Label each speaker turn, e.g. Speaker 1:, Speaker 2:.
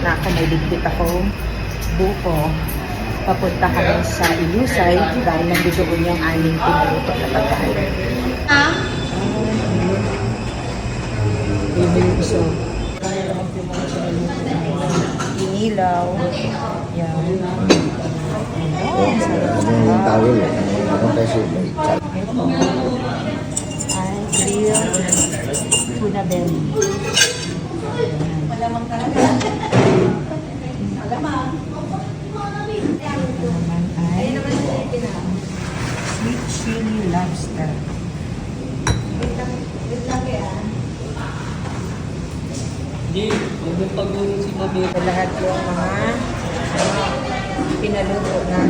Speaker 1: na ako may ligpit akong buko. Papunta kami sa Ilusay dahil nandito ko yung aming pinaluto na pagkain. So, inilaw. Yan.
Speaker 2: Yung tawel eh. Ano kasi may chat.
Speaker 1: Ito. Ay, grilled tuna belly. Malamang talaga. Malamang. Ito naman ay sweet chili lobster.
Speaker 3: Hindi, huwag mong pag-ulit si Mami.
Speaker 1: Lahat yung mga pinaluto na.